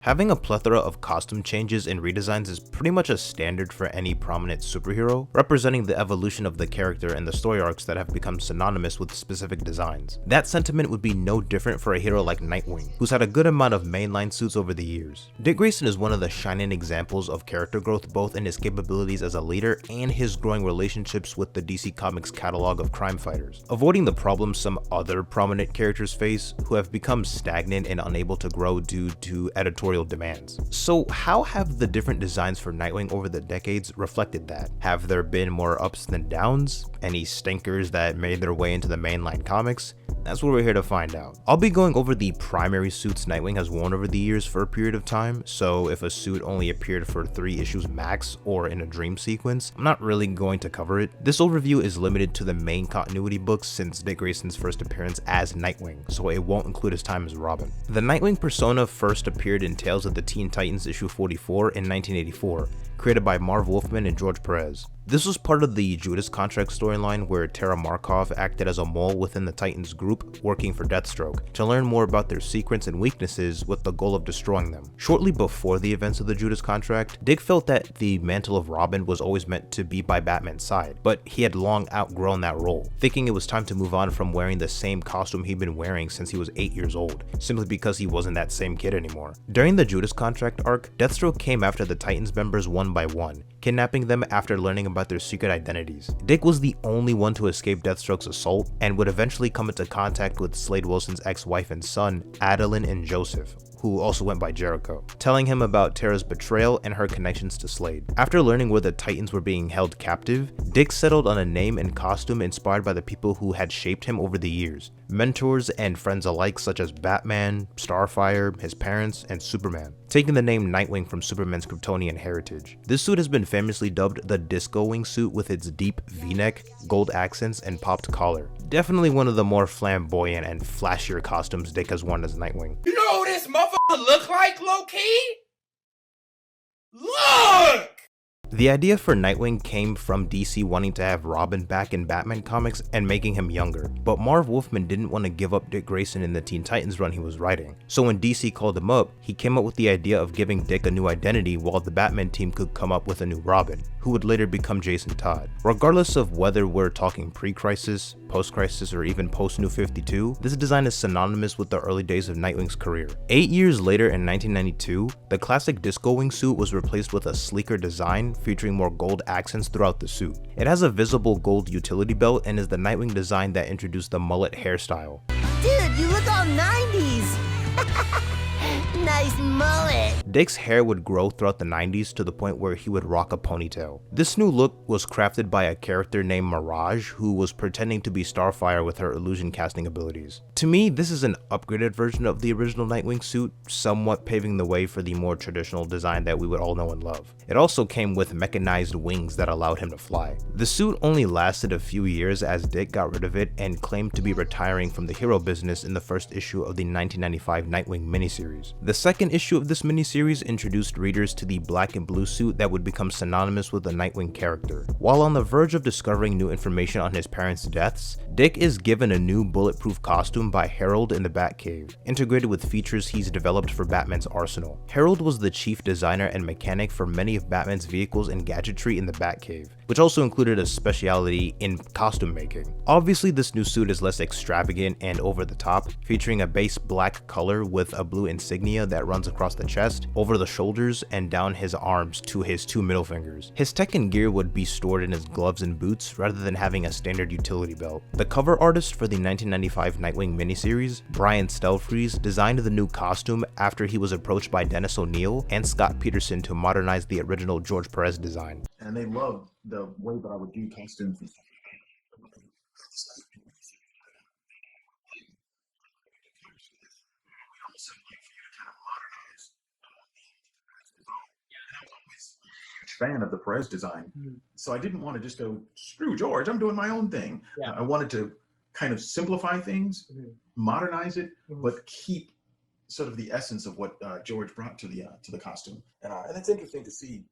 Having a plethora of costume changes and redesigns is pretty much a standard for any prominent superhero, representing the evolution of the character and the story arcs that have become synonymous with specific designs. That sentiment would be no different for a hero like Nightwing, who's had a good amount of mainline suits over the years. Dick Grayson is one of the shining examples of character growth both in his capabilities as a leader and his growing relationships with the DC Comics catalog of crime fighters, avoiding the problems some other prominent characters face who have become stagnant and unable to grow due to editorial demands. So how have the different designs for Nightwing over the decades reflected that? Have there been more ups than downs? Any stinkers that made their way into the mainline comics? That's what we're here to find out. I'll be going over the primary suits Nightwing has worn over the years for a period of time, so if a suit only appeared for 3 issues max or in a dream sequence, I'm not really going to cover it. This overview is limited to the main continuity books since Dick Grayson's first appearance as Nightwing, so it won't include his time as Robin. The Nightwing persona first appeared in Tales of the Teen Titans issue 44 in 1984, created by Marv Wolfman and George Perez. This was part of the Judas Contract storyline where Tara Markov acted as a mole within the Titans group working for Deathstroke to learn more about their secrets and weaknesses with the goal of destroying them. Shortly before the events of the Judas Contract, Dick felt that the mantle of Robin was always meant to be by Batman's side, but he had long outgrown that role, thinking it was time to move on from wearing the same costume he'd been wearing since he was 8 years old, simply because he wasn't that same kid anymore. During the Judas Contract arc, Deathstroke came after the Titans members one by one, kidnapping them after learning about their secret identities. Dick was the only one to escape Deathstroke's assault and would eventually come into contact with Slade Wilson's ex-wife and son, Adeline and Joseph, who also went by Jericho, telling him about Tara's betrayal and her connections to Slade. After learning where the Titans were being held captive, Dick settled on a name and costume inspired by the people who had shaped him over the years, mentors and friends alike such as Batman, Starfire, his parents, and Superman, taking the name Nightwing from Superman's Kryptonian heritage. This suit has been famously dubbed the Disco Wing suit with its deep V-neck, gold accents, and popped collar. Definitely one of the more flamboyant and flashier costumes Dick has worn as Nightwing. You know who this motherfucker look like, low-key? Look! The idea for Nightwing came from DC wanting to have Robin back in Batman comics and making him younger, but Marv Wolfman didn't want to give up Dick Grayson in the Teen Titans run he was writing. So when DC called him up, he came up with the idea of giving Dick a new identity while the Batman team could come up with a new Robin, who would later become Jason Todd. Regardless of whether we're talking pre-crisis, post-crisis, or even post-New 52, this design is synonymous with the early days of Nightwing's career. 8 years later in 1992, the classic Disco Wing suit was replaced with a sleeker design featuring more gold accents throughout the suit. It has a visible gold utility belt and is the Nightwing design that introduced the mullet hairstyle. Dude, you look all 90s! Nice mullet! Dick's hair would grow throughout the 90s to the point where he would rock a ponytail. This new look was crafted by a character named Mirage who was pretending to be Starfire with her illusion casting abilities. To me, this is an upgraded version of the original Nightwing suit, somewhat paving the way for the more traditional design that we would all know and love. It also came with mechanized wings that allowed him to fly. The suit only lasted a few years as Dick got rid of it and claimed to be retiring from the hero business in the first issue of the 1995 Nightwing miniseries. The second issue of this miniseries introduced readers to the black and blue suit that would become synonymous with the Nightwing character. While on the verge of discovering new information on his parents' deaths, Dick is given a new bulletproof costume by Harold in the Batcave, integrated with features he's developed for Batman's arsenal. Harold was the chief designer and mechanic for many of Batman's vehicles and gadgetry in the Batcave, which also included a specialty in costume making. Obviously, this new suit is less extravagant and over the top, featuring a base black color with a blue insignia that runs across the chest, over the shoulders, and down his arms to his 2 middle fingers. His tech and gear would be stored in his gloves and boots rather than having a standard utility belt. The cover artist for the 1995 Nightwing miniseries, Brian Stelfreeze, designed the new costume after he was approached by Dennis O'Neil and Scott Peterson to modernize the original George Perez design. And they loved the way that I would do costumes and stuff. Fan of the Perez design, so I didn't want to just go screw George. I'm doing my own thing. Yeah. I wanted to kind of simplify things, modernize it, but keep sort of the essence of what George brought to the costume. And it's interesting to see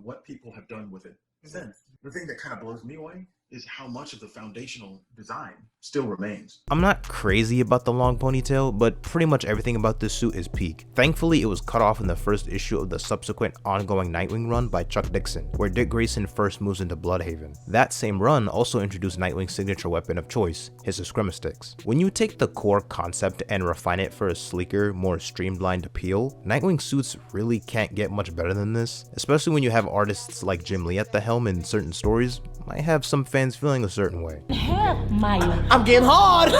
what people have done with it since. The thing that kind of blows me away is how much of the foundational design still remains. I'm not crazy about the long ponytail, but pretty much everything about this suit is peak. Thankfully, it was cut off in the first issue of the subsequent ongoing Nightwing run by Chuck Dixon, where Dick Grayson first moves into Bloodhaven. That same run also introduced Nightwing's signature weapon of choice, his Escrima-Sticks. When you take the core concept and refine it for a sleeker, more streamlined appeal, Nightwing suits really can't get much better than this, especially when you have artists like Jim Lee at the helm in certain stories. Might have some fans feeling a certain way. I'm getting hard.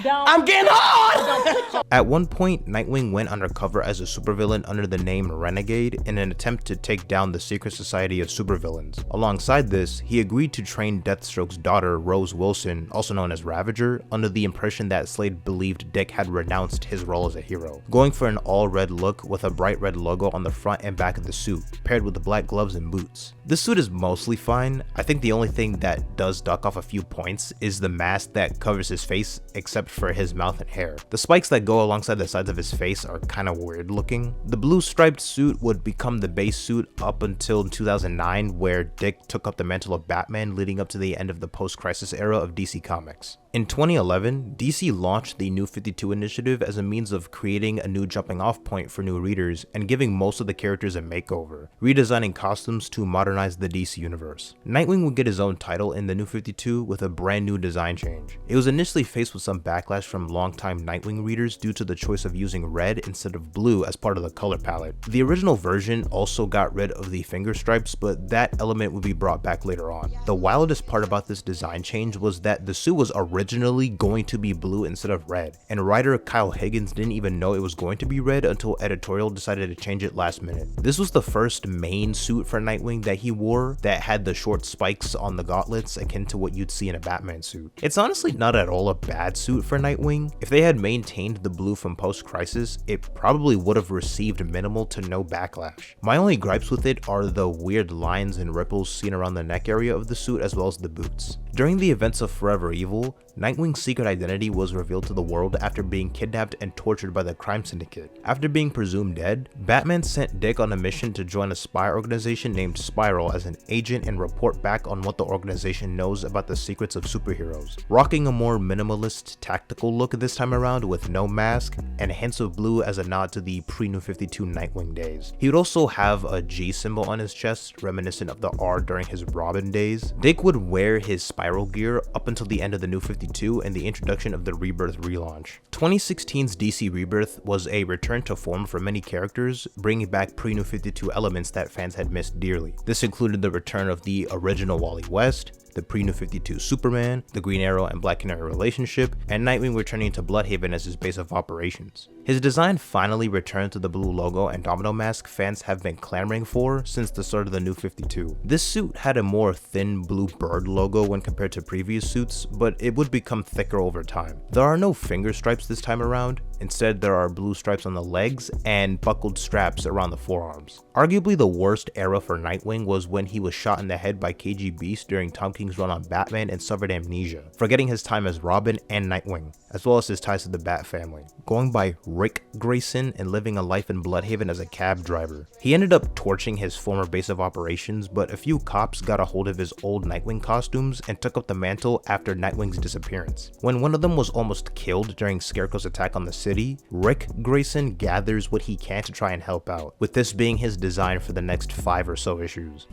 I'm getting hard. At one point, Nightwing went undercover as a supervillain under the name Renegade in an attempt to take down the secret society of supervillains. Alongside this, he agreed to train Deathstroke's daughter, Rose Wilson, also known as Ravager, under the impression that Slade believed Dick had renounced his role as a hero, going for an all-red look with a bright red logo on the front and back of the suit, paired with the black gloves and boots. This suit is mostly fine. I think the only thing that does duck off a few points is the mask that covers his face except for his mouth and hair. The spikes that go alongside the sides of his face are kind of weird looking. The blue striped suit would become the base suit up until 2009, where Dick took up the mantle of Batman, leading up to the end of the post-crisis era of DC Comics. In 2011, DC launched the New 52 initiative as a means of creating a new jumping off point for new readers and giving most of the characters a makeover, redesigning costumes to modernize the DC universe. Nightwing would get his own title in the New 52 with a brand new design change. It was initially faced with some backlash from longtime Nightwing readers due to the choice of using red instead of blue as part of the color palette. The original version also got rid of the finger stripes, but that element would be brought back later on. The wildest part about this design change was that the suit was originally going to be blue instead of red, and writer Kyle Higgins didn't even know it was going to be red until editorial decided to change it last minute. This was the first main suit for Nightwing that he wore that had the short spikes on the gauntlets akin to what you'd see in a Batman suit. It's honestly not at all a bad suit for Nightwing. If they had maintained the blue from post-crisis, it probably would have received minimal to no backlash. My only gripes with it are the weird lines and ripples seen around the neck area of the suit as well as the boots. During the events of Forever Evil, Nightwing's secret identity was revealed to the world after being kidnapped and tortured by the crime syndicate. After being presumed dead, Batman sent Dick on a mission to join a spy organization named Spiral as an agent and report back on what the organization knows about the secrets of superheroes. Rocking a more minimalist, tactical look this time around with no mask and hints of blue as a nod to the pre-New 52 Nightwing days. He would also have a G symbol on his chest, reminiscent of the R during his Robin days. Dick would wear his Spiral gear up until the end of the New 52 and the introduction of the Rebirth relaunch. 2016's DC Rebirth was a return to form for many characters, bringing back pre-New 52 elements that fans had missed dearly. This included the return of the original Wally West, the pre-New 52 Superman, the Green Arrow and Black Canary relationship, and Nightwing returning to Bloodhaven as his base of operations. His design finally returned to the blue logo and domino mask fans have been clamoring for since the start of the New 52. This suit had a more thin blue bird logo when compared to previous suits, but it would become thicker over time. There are no finger stripes this time around. Instead, there are blue stripes on the legs and buckled straps around the forearms. Arguably the worst era for Nightwing was when he was shot in the head by KG Beast during Tom King's run on Batman and suffered amnesia, forgetting his time as Robin and Nightwing, as well as his ties to the Bat family, going by Rick Grayson and living a life in Bloodhaven as a cab driver. He ended up torching his former base of operations, but a few cops got a hold of his old Nightwing costumes and took up the mantle after Nightwing's disappearance. When one of them was almost killed during Scarecrow's attack on the city, Rick Grayson gathers what he can to try and help out, with this being his design for the next 5 or so issues.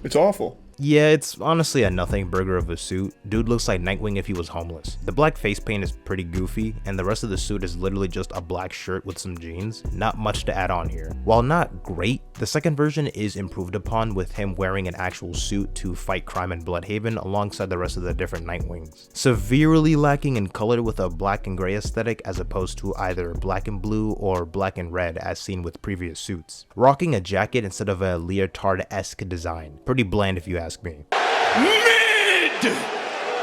It's awful. Yeah, it's honestly a nothing burger of a suit. Dude looks like Nightwing if he was homeless. The black face paint is pretty goofy, and the rest of the suit is literally just a black shirt with some jeans. Not much to add on here. While not great, the second version is improved upon with him wearing an actual suit to fight crime in Bloodhaven alongside the rest of the different Nightwings. Severely lacking in color with a black and gray aesthetic as opposed to either black and blue or black and red as seen with previous suits. Rocking a jacket instead of a leotard-esque design. Pretty bland if you ask me. Mid!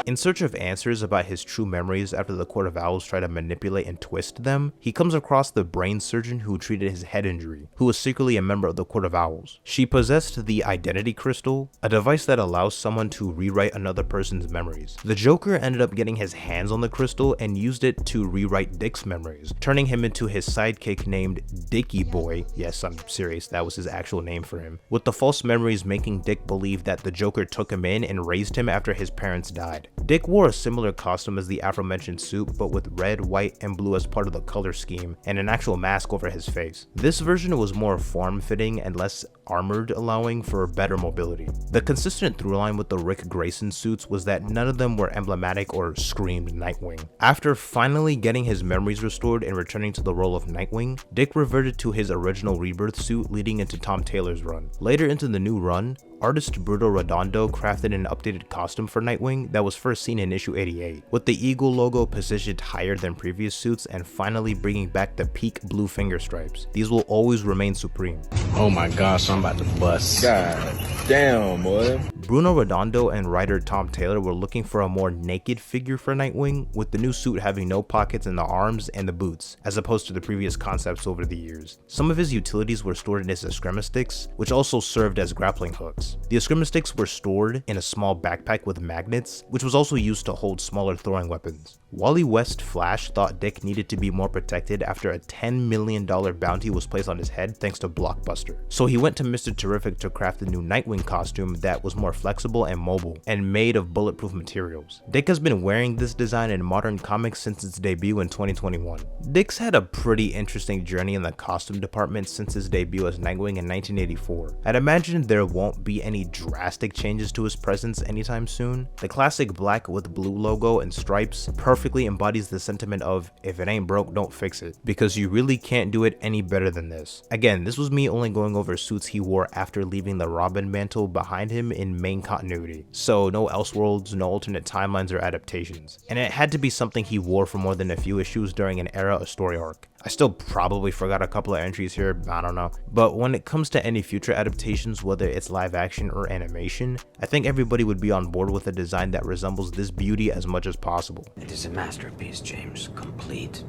In search of answers about his true memories after the Court of Owls try to manipulate and twist them, he comes across the brain surgeon who treated his head injury, who was secretly a member of the Court of Owls. She possessed the Identity Crystal, a device that allows someone to rewrite another person's memories. The Joker ended up getting his hands on the crystal and used it to rewrite Dick's memories, turning him into his sidekick named Dicky Boy. Yes, I'm serious, that was his actual name for him. With the false memories making Dick believe that the Joker took him in and raised him after his parents died. Dick wore a similar costume as the aforementioned suit, but with red, white, and blue as part of the color scheme, and an actual mask over his face. This version was more form-fitting and less armored, allowing for better mobility. The consistent throughline with the Rick Grayson suits was that none of them were emblematic or screamed Nightwing. After finally getting his memories restored and returning to the role of Nightwing, Dick reverted to his original Rebirth suit leading into Tom Taylor's run. Later into the new run, artist Bruno Redondo crafted an updated costume for Nightwing that was first seen in issue 88, with the eagle logo positioned higher than previous suits and finally bringing back the peak blue finger stripes. These will always remain supreme. Oh my gosh, I'm about to bust. God damn, boy. Bruno Redondo and writer Tom Taylor were looking for a more naked figure for Nightwing, with the new suit having no pockets in the arms and the boots, as opposed to the previous concepts over the years. Some of his utilities were stored in his eskrima sticks, which also served as grappling hooks. The eskrima sticks were stored in a small backpack with magnets, which was also used to hold smaller throwing weapons. Wally West Flash thought Dick needed to be more protected after a $10 million bounty was placed on his head thanks to Blockbuster. So he went to Mr. Terrific to craft a new Nightwing costume that was more flexible and mobile, and made of bulletproof materials. Dick has been wearing this design in modern comics since its debut in 2021. Dick's had a pretty interesting journey in the costume department since his debut as Nightwing in 1984. I'd imagine there won't be any drastic changes to his presence anytime soon. The classic black with blue logo and stripes perfectly embodies the sentiment of, if it ain't broke, don't fix it, because you really can't do it any better than this. Again, this was me only going over suits he wore after leaving the Robin mantle behind him in main continuity, so no Elseworlds, no alternate timelines or adaptations, and it had to be something he wore for more than a few issues during an era or story arc. I still probably forgot a couple of entries here, I don't know, but when it comes to any future adaptations, whether it's live action or animation, I think everybody would be on board with a design that resembles this beauty as much as possible. It is a masterpiece, James. Complete,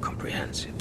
comprehensive.